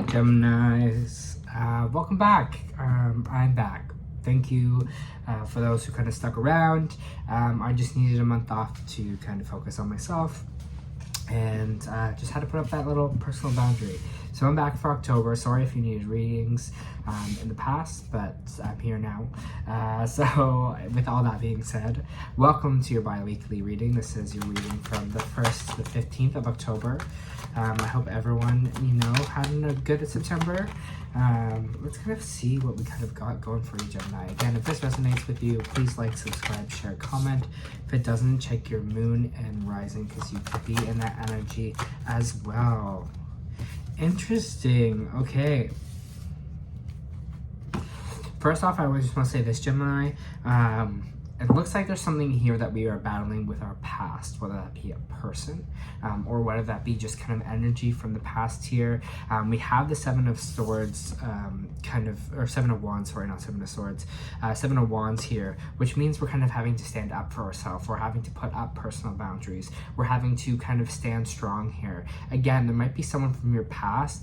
Geminis, welcome back. I'm back. Thank you for those who kind of stuck around. I just needed a month off to kind of focus on myself and just had to put up that little personal boundary. So I'm back for October. Sorry if you needed readings in the past, but I'm here now. So with all that being said, welcome to your bi-weekly reading. This is your reading from the 1st to the 15th of October. I hope everyone, had a good September. Let's kind of see what we kind of got going for you, Gemini. Again, if this resonates with you, please like, subscribe, share, comment. If it doesn't, check your moon and rising because you could be in that energy as well. Interesting. Okay. First off, I just want to say this, Gemini. It looks like there's something here that we are battling with our past, whether that be a person or whether that be just kind of energy from the past here. We have the Seven of Swords or Seven of Wands, sorry, not Seven of Swords, Seven of Wands here, which means we're kind of having to stand up for ourselves. We're having to put up personal boundaries. We're having to kind of stand strong here. Again, there might be someone from your past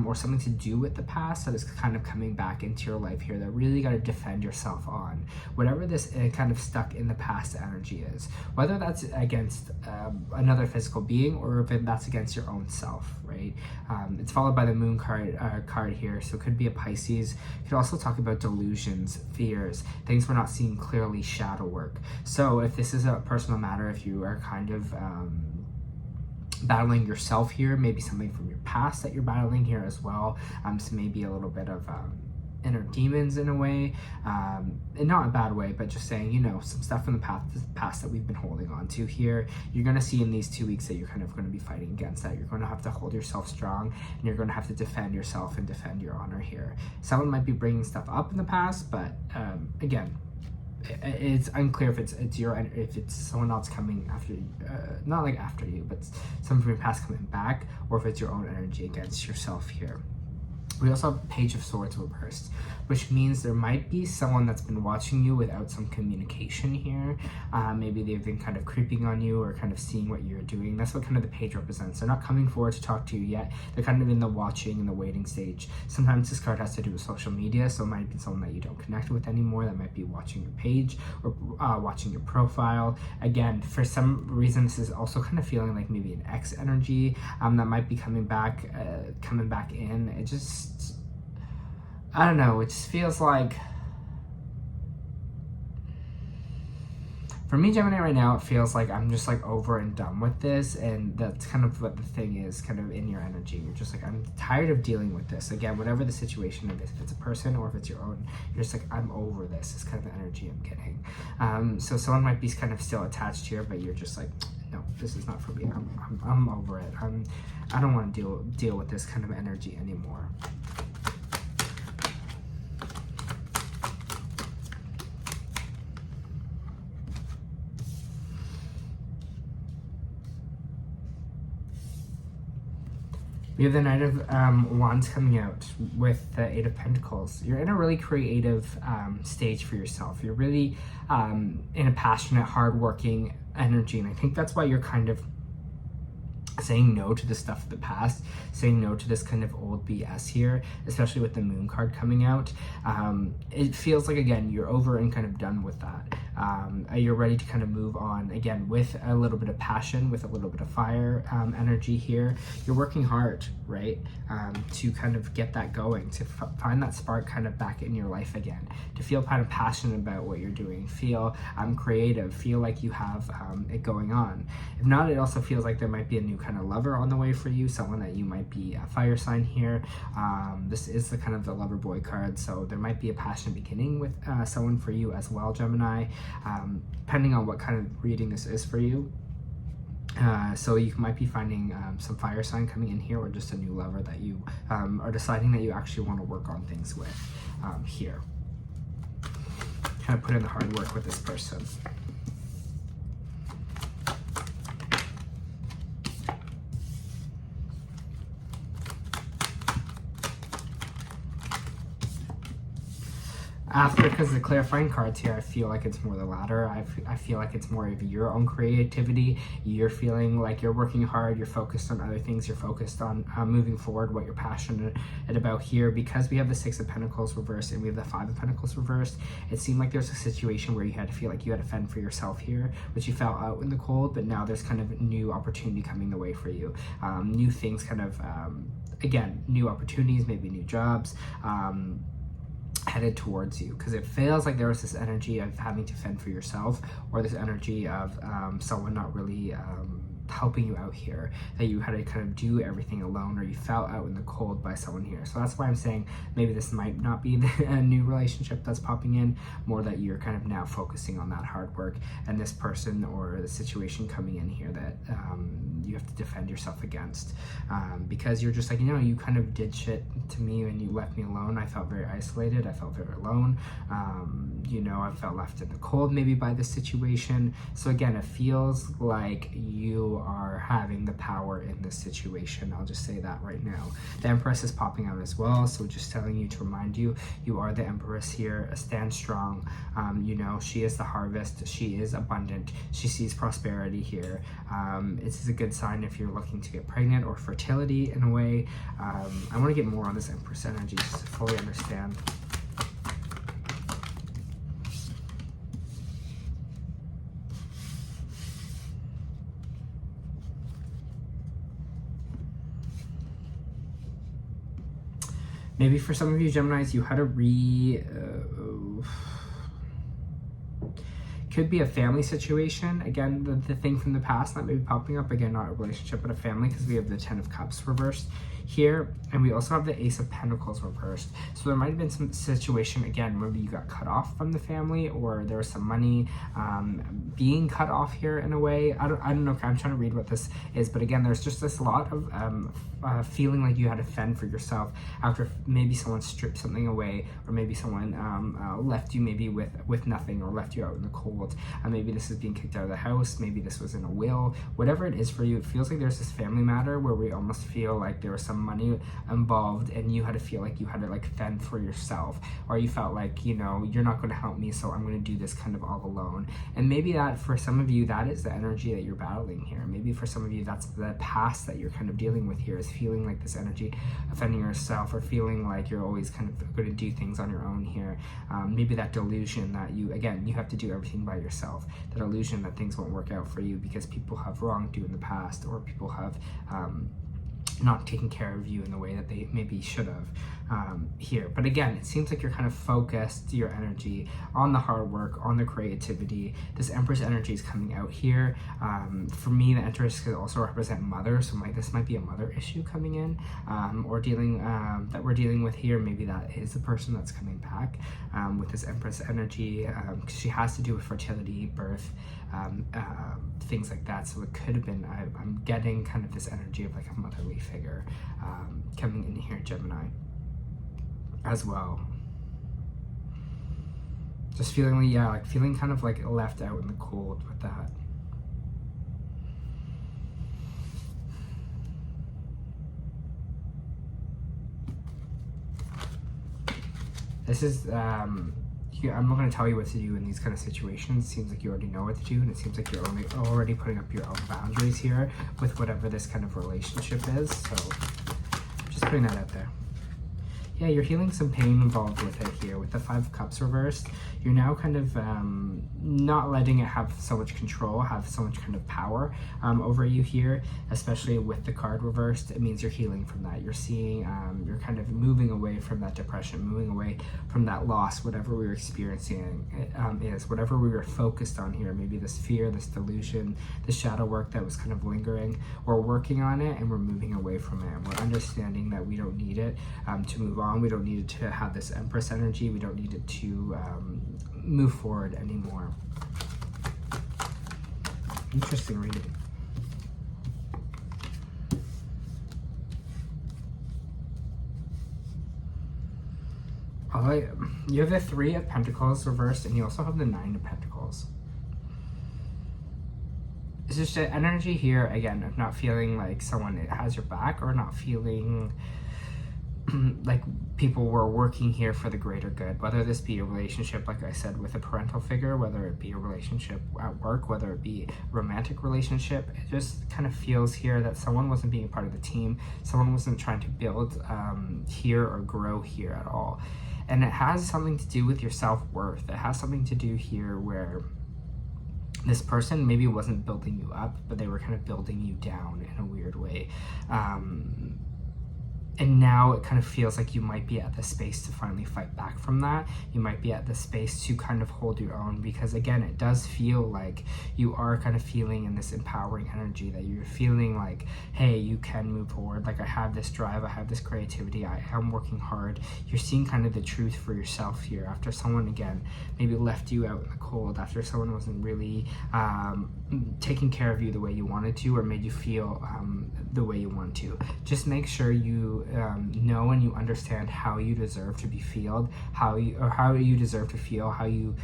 or something to do with the past that is kind of coming back into your life here that really got to defend yourself on. Whatever this kind of stuck in the past energy is, whether that's against another physical being or if that's against your own self, right? It's followed by the moon card here, so it could be a Pisces. You could also talk about delusions, fears, things we're not seeing clearly, shadow work. So if this is a personal matter, if you are kind of battling yourself here, maybe something from your past that you're battling here as well, so maybe a little bit of inner demons in a way, in not a bad way, but just saying, some stuff from the past that we've been holding on to here. You're going to see in these 2 weeks that you're kind of going to be fighting against that. You're going to have to hold yourself strong and you're going to have to defend yourself and defend your honor here. Someone might be bringing stuff up in the past, but again, it's unclear if it's someone else coming after you, not like after you, but someone from your past coming back, or if it's your own energy against yourself here. We also have Page of Swords reversed, which means there might be someone that's been watching you without some communication here. Maybe they've been kind of creeping on you or kind of seeing what you're doing. That's what kind of the page represents. They're not coming forward to talk to you yet. They're kind of in the watching and the waiting stage. Sometimes this card has to do with social media, so it might be someone that you don't connect with anymore that might be watching your page or watching your profile. Again, for some reason, this is also kind of feeling like maybe an ex energy that might be coming back in. It just, I don't know, it just feels like, for me, Gemini, right now, it feels like I'm just like over and done with this, and that's kind of what the thing is, kind of in your energy. You're just like, I'm tired of dealing with this. Again, whatever the situation is, if it's a person or if it's your own, you're just like, I'm over this. It's kind of the energy I'm getting. So someone might be kind of still attached here, but you're just like, no, this is not for me. I'm over it. I don't want to deal with this kind of energy anymore. We have the Knight of Wands coming out with the Eight of Pentacles. You're in a really creative stage for yourself. You're really in a passionate, hardworking energy. And I think that's why you're kind of saying no to the stuff of the past, saying no to this kind of old BS here, especially with the moon card coming out. It feels like, again, you're over and kind of done with that. You're ready to kind of move on, again, with a little bit of passion, with a little bit of fire energy here. You're working hard, right, to kind of get that going, to find that spark kind of back in your life again, to feel kind of passionate about what you're doing, feel creative, feel like you have it going on. If not, it also feels like there might be a new kind of lover on the way for you, someone that you might be a fire sign here. This is the kind of the lover boy card, so there might be a passionate beginning with someone for you as well, Gemini, depending on what kind of reading this is for you. So you might be finding some fire sign coming in here, or just a new lover that you are deciding that you actually want to work on things with here. Kind of put in the hard work with this person. After, because the clarifying cards here, I feel like it's more the latter. I feel like it's more of your own creativity. You're feeling like you're working hard, you're focused on other things, you're focused on moving forward, what you're passionate about here. Because we have the Six of Pentacles reversed and we have the Five of Pentacles reversed, it seemed like there's a situation where you had to feel like you had to fend for yourself here, which you felt out in the cold, but now there's kind of new opportunity coming the way for you. New things kind of, again, new opportunities, maybe new jobs, headed towards you, because it feels like there was this energy of having to fend for yourself, or this energy of someone not really helping you out here, that you had to kind of do everything alone, or you felt out in the cold by someone here. So that's why I'm saying maybe this might not be a new relationship that's popping in, more that you're kind of now focusing on that hard work, and this person or the situation coming in here that you have to defend yourself against, because you're just like, you know, you kind of did shit to me and you left me alone. I felt very isolated, I felt very alone, you know, I felt left in the cold maybe by this situation. So again, it feels like you are having the power in this situation. I'll just say that right now. The Empress is popping out as well, so just telling you to remind you, you are the Empress here. Stand strong. You know, she is the harvest, she is abundant, she sees prosperity here. This is a good sign if you're looking to get pregnant or fertility in a way. I want to get more on this Empress energy just to fully understand. Maybe for some of you Geminis, you had to could be a family situation. Again, the thing from the past that may be popping up. Again, not a relationship, but a family, because we have the Ten of Cups reversed here, and we also have the Ace of Pentacles reversed. So there might have been some situation, again, maybe you got cut off from the family, or there was some money being cut off here in a way. I don't know, I'm trying to read what this is, but again, there's just this lot of feeling like you had to fend for yourself after maybe someone stripped something away, or maybe someone left you maybe with nothing, or left you out in the cold. Maybe this is being kicked out of the house, maybe this was in a will. Whatever it is for you, it feels like there's this family matter where we almost feel like there was some money involved and you had to feel like you had to like fend for yourself, or you felt like, you know, you're not going to help me, so I'm going to do this kind of all alone. And maybe that for some of you, that is the energy that you're battling here. Maybe for some of you, that's the past that you're kind of dealing with here, is feeling like this energy of fending yourself, or feeling like you're always kind of going to do things on your own here. Maybe that delusion that you have to do everything by yourself, that illusion that things won't work out for you because people have wronged you in the past, or people have not taking care of you in the way that they maybe should have here. But again, it seems like you're kind of focused your energy on the hard work, on the creativity. This Empress energy is coming out here. For me, the Empress could also represent mother, so this might be a mother issue coming in, or dealing that we're dealing with here. Maybe that is the person that's coming back with this Empress energy, because she has to do with fertility, birth, things like that. So it could have been, I'm getting kind of this energy of like a motherly figure coming in here, Gemini, as well. Just feeling like, yeah, like feeling kind of like left out in the cold with that. This is, I'm not going to tell you what to do in these kind of situations. It seems like you already know what to do, and it seems like you're already putting up your own boundaries here with whatever this kind of relationship is. So just putting that out there. Yeah, you're healing some pain involved with it here. With the Five of Cups reversed, you're now kind of not letting it have so much control, have so much kind of power over you here, especially with the card reversed. It means you're healing from that. You're seeing, you're kind of moving away from that depression, moving away from that loss, whatever we were experiencing whatever we were focused on here, maybe this fear, this delusion, this shadow work that was kind of lingering. We're working on it and we're moving away from it, and we're understanding that we don't need it to move on. We don't need it to have this Empress energy. We don't need it to move forward anymore. Interesting reading. You have the Three of Pentacles reversed, and you also have the Nine of Pentacles. It's just an energy here, again, of not feeling like someone has your back, or not feeling like people were working here for the greater good, whether this be a relationship, like I said, with a parental figure, whether it be a relationship at work, whether it be a romantic relationship. It just kind of feels here that someone wasn't being part of the team, someone wasn't trying to build here or grow here at all. And it has something to do with your self-worth. It has something to do here where this person maybe wasn't building you up, but they were kind of building you down in a weird way. And now it kind of feels like you might be at the space to finally fight back from that. You might be at the space to kind of hold your own, because again, it does feel like you are kind of feeling in this empowering energy, that you're feeling like, hey, you can move forward. Like, I have this drive, I have this creativity, I am working hard. You're seeing kind of the truth for yourself here after someone, again, maybe left you out in the cold, after someone wasn't really taking care of you the way you wanted to, or made you feel the way you want to. Just make sure you know and you understand how you deserve to be felt, how you deserve to feel, how you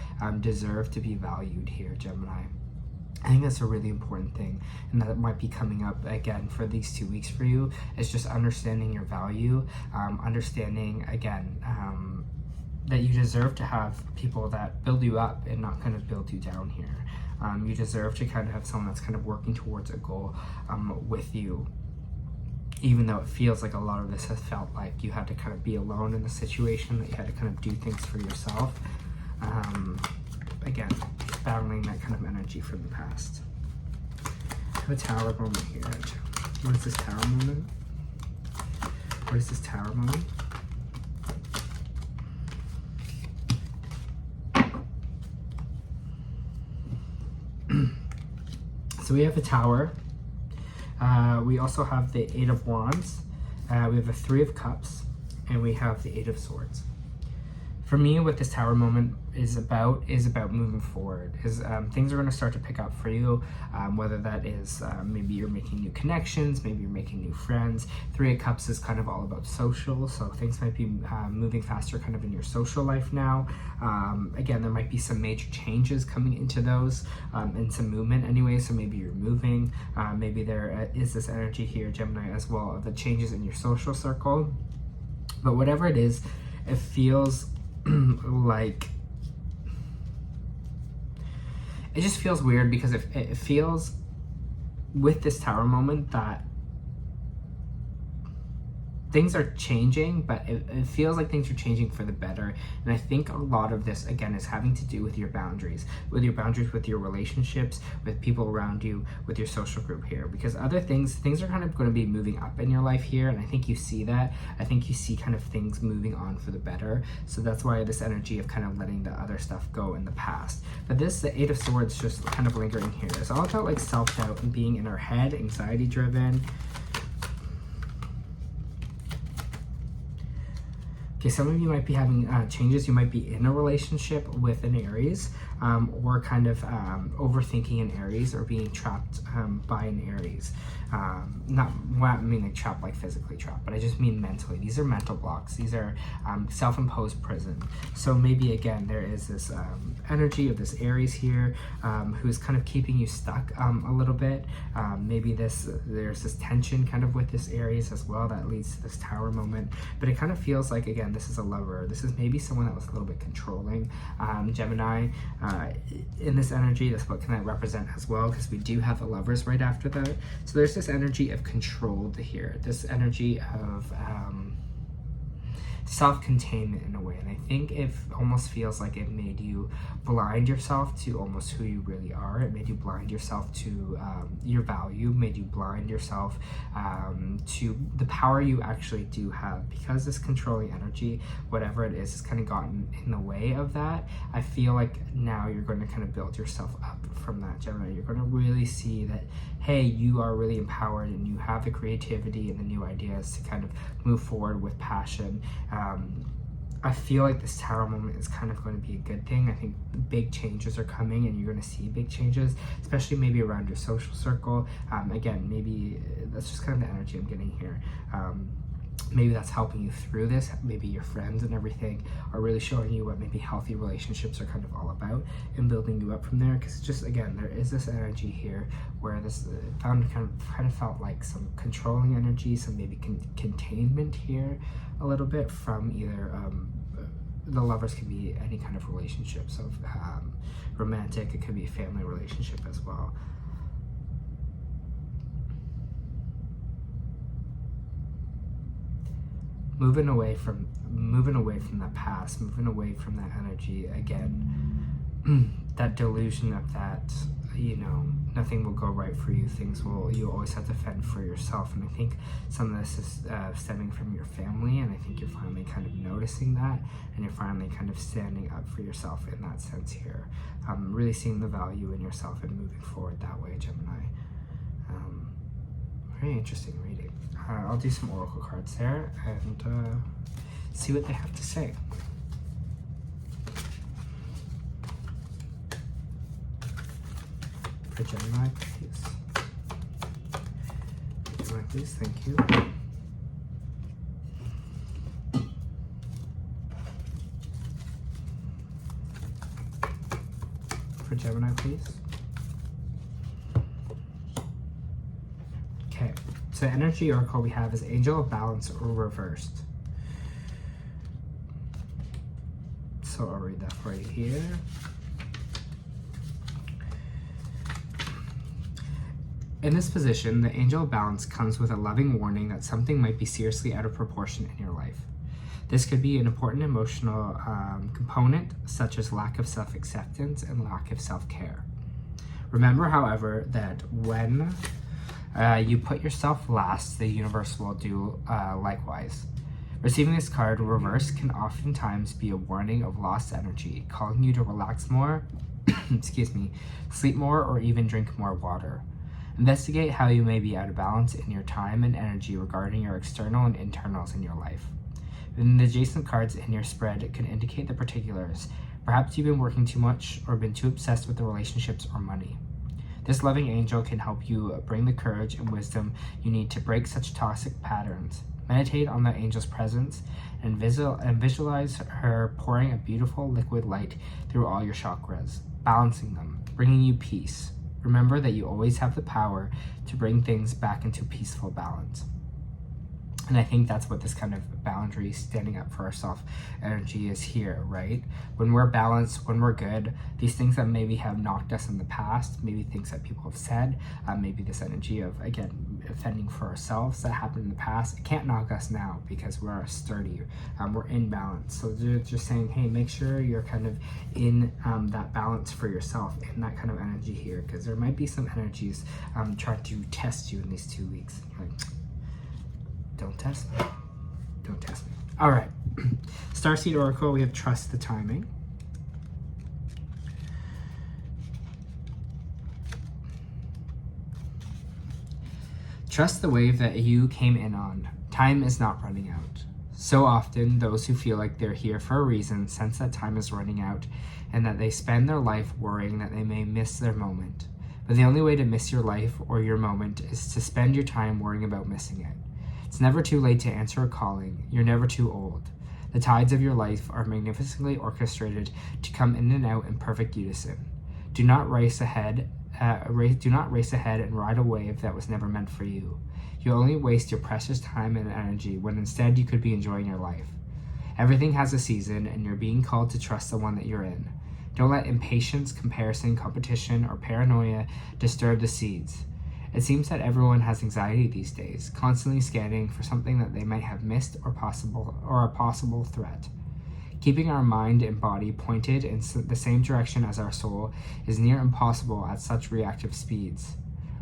deserve to be valued here, Gemini. I think that's a really important thing, and that might be coming up again for these 2 weeks for you, is just understanding your value, understanding again that you deserve to have people that build you up and not kind of build you down here. You deserve to kind of have someone that's kind of working towards a goal with you, even though it feels like a lot of this has felt like you had to kind of be alone in the situation, that you had to kind of do things for yourself. Again, battling that kind of energy from the past. I have a tower moment here. What is this tower moment? What is this tower moment? So we have a tower. We also have the Eight of Wands. We have the Three of Cups, and we have the Eight of Swords. For me, what this tower moment is about moving forward. Things are going to start to pick up for you, whether that is maybe you're making new connections, maybe you're making new friends. Three of Cups is kind of all about social, so things might be moving faster kind of in your social life now. Again, there might be some major changes coming into those, and some movement anyway, so maybe you're moving. Maybe there is this energy here, Gemini, as well, of the changes in your social circle. But whatever it is, it feels like, it just feels weird, because it feels with this tower moment that things are changing, but it feels like things are changing for the better. And I think a lot of this, again, is having to do with your boundaries, with your relationships, with people around you, with your social group here. Because other things are kind of going to be moving up in your life here, and I think you see that. I think you see kind of things moving on for the better. So that's why this energy of kind of letting the other stuff go in the past. But the Eight of Swords just kind of lingering here. It's all about like self-doubt and being in our head, anxiety driven. Okay, some of you might be having changes. You might be in a relationship with an Aries, or kind of overthinking an Aries, or being trapped by an Aries. Not, well, I mean like trapped like physically trapped, but I just mean mentally. These are mental blocks. These are self-imposed prison. So maybe again, there is this energy of this Aries here, who's kind of keeping you stuck a little bit. Maybe there's this tension kind of with this Aries as well that leads to this tower moment. But it kind of feels like, again, this is a lover. This is maybe someone that was a little bit controlling. Gemini, in this energy, that's what can that represent as well, because we do have the Lovers right after that. So there's this energy of control here, this energy of self-containment in a way. And I think it almost feels like it made you blind yourself to almost who you really are. It made you blind yourself to your value, made you blind yourself to the power you actually do have, because this controlling energy, whatever it is, has kind of gotten in the way of that. I feel like now you're going to kind of build yourself up from that, Gemini. You're going to really see that, hey, you are really empowered and you have the creativity and the new ideas to kind of move forward with passion. I feel like this tower moment is kind of going to be a good thing. I think big changes are coming, and you're going to see big changes, especially maybe around your social circle. Again, maybe that's just kind of the energy I'm getting here. maybe that's helping you through this. Maybe your friends and everything are really showing you what maybe healthy relationships are kind of all about and building you up from there. Because just, again, there is this energy here where this kind of felt like some controlling energy, some maybe containment here a little bit from either the lovers can be any kind of relationship, so romantic, it could be a family relationship as well. Moving away from that past, moving away from that energy again, that delusion of that, you know, nothing will go right for you, you always have to fend for yourself. And I think some of this is stemming from your family, and I think you're finally kind of noticing that, and you're finally kind of standing up for yourself in that sense here. Really seeing the value in yourself and moving forward that way, Gemini. Very interesting reading. I'll do some oracle cards there and see what they have to say. For Gemini, please. Gemini, please. Thank you. For Gemini, please. Okay, so energy oracle we have is Angel of Balance or reversed. So I'll read that for you here. In this position, the Angel of Balance comes with a loving warning that something might be seriously out of proportion in your life. This could be an important emotional component, such as lack of self-acceptance and lack of self-care. Remember, however, that when you put yourself last, the universe will do likewise. Receiving this card reversed can oftentimes be a warning of lost energy, calling you to relax more, sleep more, or even drink more water. Investigate how you may be out of balance in your time and energy regarding your external and internals in your life. And the adjacent cards in your spread can indicate the particulars. Perhaps you've been working too much or been too obsessed with the relationships or money. This loving angel can help you bring the courage and wisdom you need to break such toxic patterns. Meditate on the angel's presence and visualize her pouring a beautiful liquid light through all your chakras, balancing them, bringing you peace. Remember that you always have the power to bring things back into peaceful balance. And I think that's what this kind of boundary, standing up for ourselves energy is here, right? When we're balanced, when we're good, these things that maybe have knocked us in the past, maybe things that people have said, maybe this energy of, again, fending for ourselves that happened in the past, it can't knock us now because we're sturdy, we're in balance. So they're just saying, hey, make sure you're kind of in that balance for yourself, in that kind of energy here, because there might be some energies trying to test you in these 2 weeks. Like, don't test me. Don't test me. All right. Starseed Oracle, we have Trust the Timing. Trust the wave that you came in on. Time is not running out. So often, those who feel like they're here for a reason sense that time is running out and that they spend their life worrying that they may miss their moment. But the only way to miss your life or your moment is to spend your time worrying about missing it. It's never too late to answer a calling. You're never too old. The tides of your life are magnificently orchestrated to come in and out in perfect unison. Do not race ahead and ride a wave that was never meant for you. You only waste your precious time and energy when instead you could be enjoying your life. Everything has a season, and you're being called to trust the one that you're in. Don't let impatience, comparison, competition, or paranoia disturb the seeds. It seems that everyone has anxiety these days, constantly scanning for something that they might have missed or a possible threat. Keeping our mind and body pointed in the same direction as our soul is near impossible at such reactive speeds.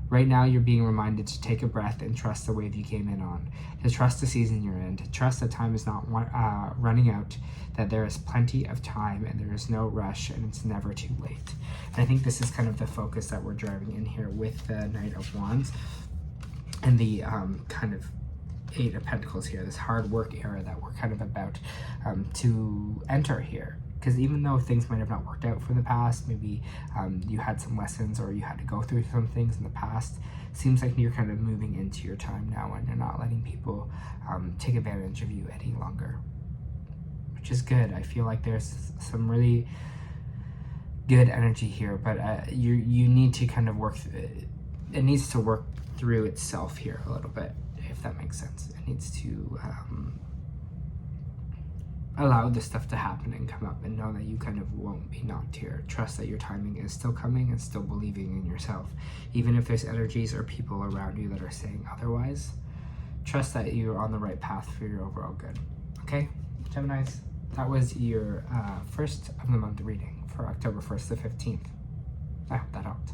Right now, you're being reminded to take a breath and trust the wave you came in on, to trust the season you're in, to trust that time is not running out, that there is plenty of time and there is no rush and it's never too late. And I think this is kind of the focus that we're driving in here with the Knight of Wands and the kind of Eight of Pentacles here, this hard work era that we're kind of about to enter here. because even though things might have not worked out for the past, maybe you had some lessons or you had to go through some things in the past, seems like you're kind of moving into your time now and you're not letting people take advantage of you any longer, which is good. I feel like there's some really good energy here, but you need to kind of work it needs to work through itself here a little bit, if that makes sense. It needs to allow this stuff to happen and come up, and know that you kind of won't be knocked here. Trust that your timing is still coming, and still believing in yourself, even if there's energies or people around you that are saying otherwise. Trust that you're on the right path for your overall good. Okay, Geminis, that was your first of the month reading for October 1st to 15th. I hope that helped.